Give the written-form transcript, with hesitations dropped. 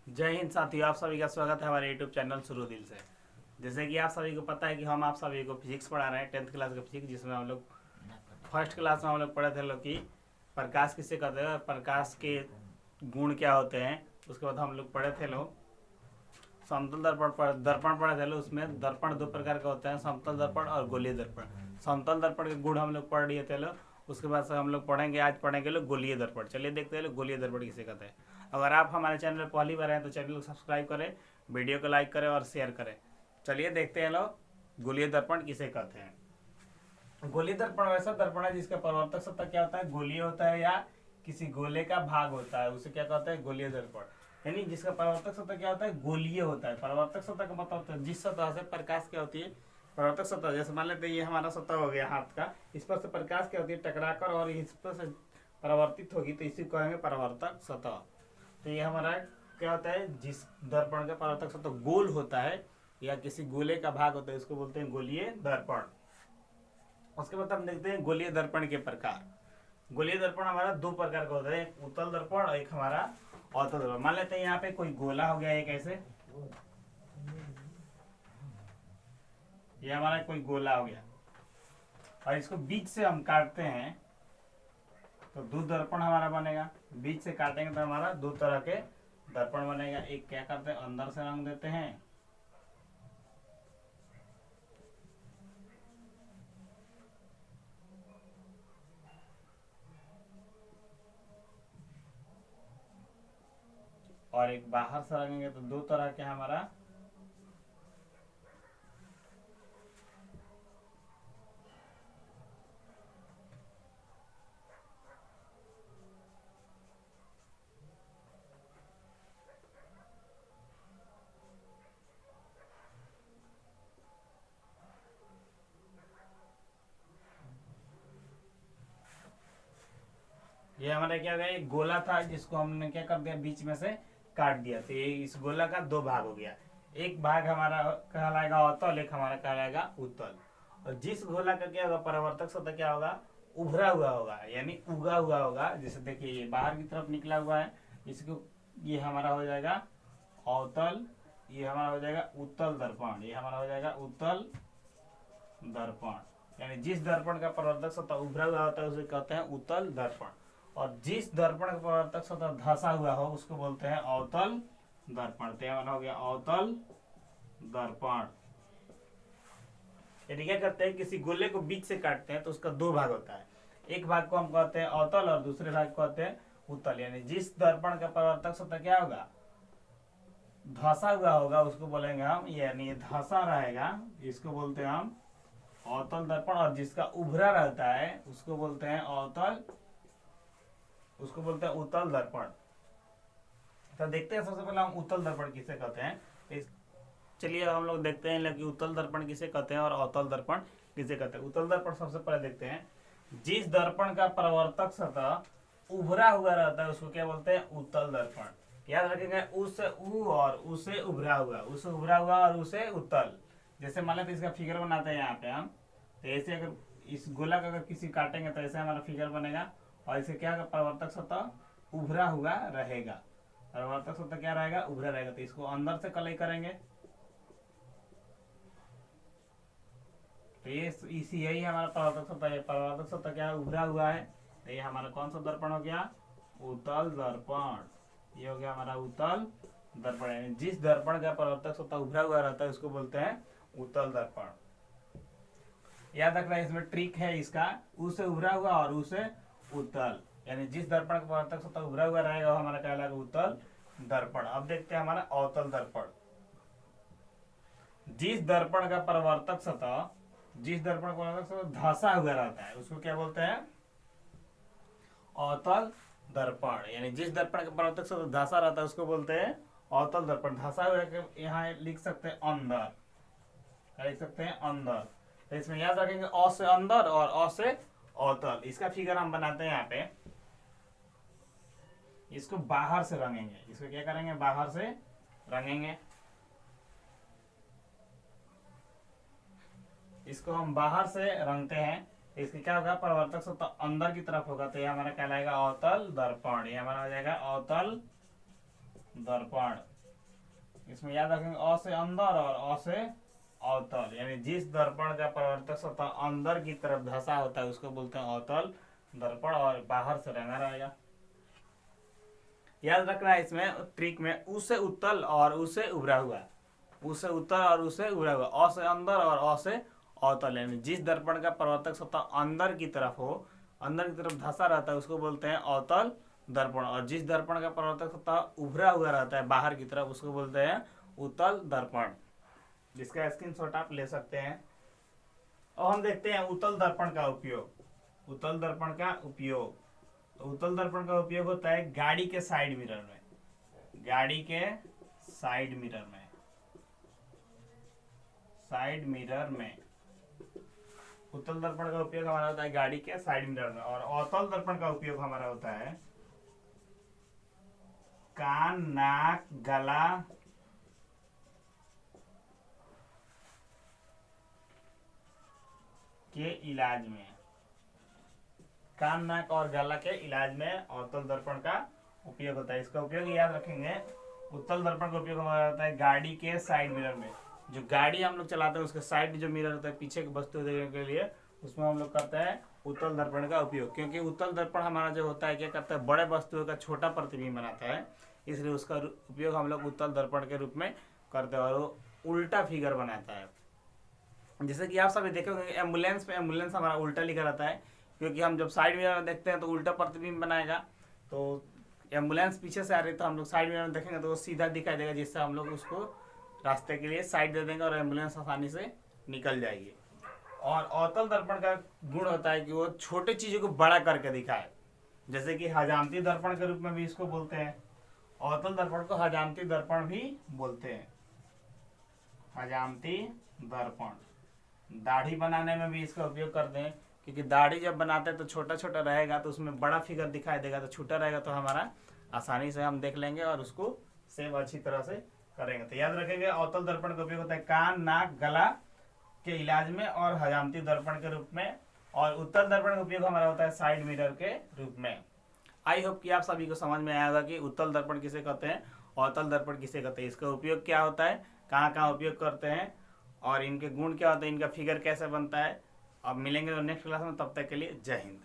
जय हिंद साथियों, आप सभी का स्वागत है हमारे YouTube चैनल शुरू दिल से। जैसे कि आप सभी को पता है कि हम आप सभी को फिजिक्स पढ़ा रहे हैं, 10th क्लास का फिजिक्स, जिसमें हम लोग फर्स्ट क्लास में हम लोग पढ़े थे लोग कि प्रकाश किसे कहते हैं, प्रकाश के गुण क्या होते हैं। उसके बाद हम लोग पढ़े थे लोग समतल दर्पण पढ़े थे लोग। उसमें दर्पण दो प्रकार का होता है, समतल दर्पण और गोलीय दर्पण। समतल दर्पण के गुण हम लोग पढ़ लिए थे लोग। उसके बाद से हम लोग पढ़ेंगे, आज पढ़ेंगे लोग गोलीय दर्पण। चलिए देखते हैं लोग गोलीय दर्पण किसे कहते हैं। अगर आप हमारे चैनल पर पहली बार हैं तो चैनल को सब्सक्राइब करें, वीडियो को लाइक करें और शेयर करें। चलिए देखते हैं लोग गोलीय दर्पण किसे कहते हैं। गोलीय दर्पण वैसा दर्पण है जिसका परावर्तक सतह क्या होता है, गोलीय होता है या किसी गोले का भाग होता है, उसे क्या कहते हैं, गोलीय दर्पण। यानी जिसका परावर्तक सतह क्या होता है, गोलीय होता है। परावर्तक सतह का मतलब होता है जिस सतह से प्रकाश क्या होती है, परावर्तक सतह। जैसे मान लेते हैं ये हमारा सतह हो गया हाथ का, इस पर से प्रकाश क्या होती है, टकराकर और इस पर से परावर्तित होगी, तो इसी को कहेंगे परावर्तक सतह। तो ये हमारा क्या होता है, जिस दर्पण का परावर्तक सतह गोल होता है या किसी गोले का भाग होता है, उसको बोलते हैं गोलीय दर्पण। उसके बाद हम देखते हैं गोलीय दर्पण के प्रकार। गोलीय दर्पण हमारा दो प्रकार का होता है, एक उत्तल दर्पण और एक हमारा अवतल दर्पण। मान लेते हैं यहाँ पे कोई गोला हो गया, एक ऐसे, ये हमारा कोई गोला हो गया और इसको बीच से हम काटते हैं तो दो दर्पण हमारा बनेगा। बीच से काटेंगे तो हमारा दो तरह के दर्पण बनेगा। एक क्या करते हैं, अंदर से रंग देते हैं, और एक बाहर से रंगेंगे। तो दो तरह के हमारा ये हमारा क्या हो गया, एक गोला था जिसको हमने क्या कर दिया, बीच में से काट दिया। तो ये इस गोला का दो भाग हो गया। एक भाग हमारा कहलाएगा अवतल, एक हमारा कहलाएगा उत्तल। और जिस गोला का क्या होगा, परावर्तक सतह क्या होगा, उभरा हुआ होगा, यानी उगा हुआ होगा। जैसे देखिए ये बाहर की तरफ निकला हुआ है, इसको ये हमारा हो जाएगा अवतल, ये हमारा हो जाएगा उत्तल दर्पण, ये हमारा हो जाएगा उत्तल दर्पण। यानी जिस दर्पण का परावर्तक सतह उभरा हुआ होता है उसे कहते हैं उत्तल दर्पण। और जिस दर्पण का परावर्तक सतह धंसा हुआ हो उसको बोलते हैं अवतल दर्पण। तो हमारा हो गया अवतल दर्पण। यानी क्या करते हैं, किसी गोले को बीच से काटते हैं तो उसका दो भाग होता है। एक भाग को हम कहते हैं अवतल और दूसरे भाग को कहते हैं उत्तल। यानी जिस दर्पण का परावर्तक सतह क्या होगा, धंसा हुआ होगा, उसको बोलेंगे हम, यानी ये धंसा रहेगा, इसको बोलते हैं हम अवतल दर्पण। और जिसका उभरा रहता है उसको बोलते हैं अवतल, उसको बोलते हैं उत्तल दर्पण। तो देखते हैं सबसे पहले हम उत्तल दर्पण किसे कहते हैं। चलिए हम लोग देखते हैं कि उत्तल दर्पण किसे कहते हैं और अवतल दर्पण किसे कहते हैं। उत्तल दर्पण सबसे पहले देखते हैं, जिस दर्पण का परावर्तक सतह उभरा हुआ रहता है उसको क्या बोलते हैं, उत्तल दर्पण। याद रखेंगे, उस उ और उसे उभरा हुआ, उसे उभरा हुआ और उसे उत्तल। जैसे मान लेते इसका फिगर बनाते हैं यहाँ पे हम, तो ऐसे अगर इस गोला का अगर किसी काटेंगे तो ऐसे हमारा फिगर बनेगा। और इसे क्या होगा, परावर्तक सतह उभरा हुआ रहेगा, परावर्तक सतह क्या रहेगा, उभरा रहेगा। तो इसको अंदर से कलई करेंगे तो ये इसी यही हमारा परावर्तक सतह है। परावर्तक सतह क्या है, उभरा हुआ है। तो ये हमारा कौन सा दर्पण हो गया, उत्तल दर्पण। ये हो गया हमारा उत्तल दर्पण। यानी जिस दर्पण का परावर्तक सतह उभरा हुआ रहता है उसको बोलते हैं उत्तल दर्पण। याद रखना है, इसमें ट्रिक है इसका, उसे उभरा हुआ और उसे उत्तल। यानी जिस दर्पण का परावर्तक सतह उभरा हुआ रहेगा वो हमारा कहलाएगा उत्तल दर्पण। अब देखते हैं हमारा अवतल दर्पण। जिस दर्पण का परावर्तक सतह धंसा हुआ रहता है उसको क्या बोलते हैं, अवतल दर्पण। यानी जिस दर्पण का परावर्तक सतह धंसा रहता है उसको बोलते हैं अवतल दर्पण। धंसा हुआ के यहाँ लिख सकते हैं अंदर, लिख सकते हैं अंदर। तो इसमें याद रखेंगे अ से अंदर और अ से अवतल। इसका फिगर हम बनाते हैं यहाँ पे, इसको बाहर से रंगेंगे। इसको क्या करेंगे, बाहर से रंगेंगे। इसको हम बाहर से रंगते हैं, इसके क्या होगा, परावर्तक सतह अंदर की तरफ होगा। तो ये हमारा कहलाएगा अवतल दर्पण, ये हमारा हो जाएगा अवतल दर्पण। इसमें याद रखेंगे अ से अंदर और अ से अवतल, यानी जिस दर्पण का परावर्तक सतह अंदर की तरफ धंसा होता है उसको बोलते हैं अवतल दर्पण, और बाहर से रंगा रहेगा। याद रखना है इसमें ट्रिक में उ से उत्तल और उ से उभरा हुआ, उ से उत्तल और उ से उभरा हुआ, अ से अंदर और अ से अवतल, यानी जिस दर्पण का परावर्तक सतह अंदर की तरफ हो, अंदर की तरफ धंसा रहता है उसको बोलते हैं अवतल दर्पण, और जिस दर्पण का परावर्तक सतह उभरा हुआ रहता है बाहर की तरफ उसको बोलते हैं उत्तल दर्पण, जिसका स्क्रीनशॉट आप ले सकते हैं। और हम देखते हैं उत्तल दर्पण का उपयोग। उत्तल दर्पण का उपयोग, तो उत्तल दर्पण का उपयोग होता है गाड़ी के साइड मिरर में, गाड़ी के साइड मिरर में, साइड मिरर में उत्तल दर्पण का उपयोग हमारा होता है गाड़ी के साइड मिरर में। और अवतल दर्पण का उपयोग हमारा होता है कान, नाक, गला के इलाज में, कान, नाक और गला के इलाज में अवतल दर्पण का उपयोग होता है। इसका उपयोग याद रखेंगे, उत्तल दर्पण का उपयोग हमारा होता है गाड़ी के साइड मिरर में, जो गाड़ी हम लोग चलाते हैं उसके साइड में जो मिरर होता है पीछे की वस्तु देखने के लिए, उसमें हम लोग करते हैं उत्तल दर्पण का उपयोग, क्योंकि उत्तल दर्पण हमारा जो होता है क्या करता है बड़े वस्तुओं का छोटा प्रतिबिंब बनाता है, इसलिए उसका उपयोग हम लोग उत्तल दर्पण के रूप में करते हैं, और वो उल्टा फिगर बनाता है। जैसे कि आप सभी देखे होंगे एम्बुलेंस पे, एम्बुलेंस हमारा उल्टा लिखा रहता है, क्योंकि हम जब साइड मिरर में देखते हैं तो उल्टा प्रतिबिंब बनाएगा, तो एम्बुलेंस पीछे से आ रही है तो हम लोग साइड मिरर में देखेंगे तो वो सीधा दिखाई देगा, जिससे हम लोग उसको रास्ते के लिए साइड दे देंगे और एम्बुलेंस आसानी से निकल जाएगी। और अवतल दर्पण का गुण होता है कि वो छोटे चीजों को बड़ा करके दिखाए, जैसे कि हजामती दर्पण के रूप में भी इसको बोलते हैं, अवतल दर्पण को हजामती दर्पण भी बोलते हैं, हजामती दर्पण। दाढ़ी बनाने में भी इसका उपयोग करते हैं, क्योंकि दाढ़ी जब बनाते हैं तो छोटा छोटा रहेगा तो उसमें बड़ा फिगर दिखाई देगा, तो छोटा रहेगा तो हमारा आसानी से हम देख लेंगे और उसको सेव अच्छी तरह से करेंगे। तो याद रखेंगे अवतल दर्पण का उपयोग होता है कान, नाक, गला के इलाज में और हजामती दर्पण के रूप में, और उत्तल दर्पण का उपयोग हमारा होता है साइड मिरर के रूप में। आई होप कि आप सभी को समझ में आया होगा कि उत्तल दर्पण किसे कहते हैं, अवतल दर्पण किसे कहते हैं, इसका उपयोग क्या होता है, कहाँ कहाँ उपयोग करते हैं, और इनके गुण क्या होते हैं, इनका फिगर कैसे बनता है। अब मिलेंगे नेक्स्ट क्लास में, तब तक के लिए जय हिंद।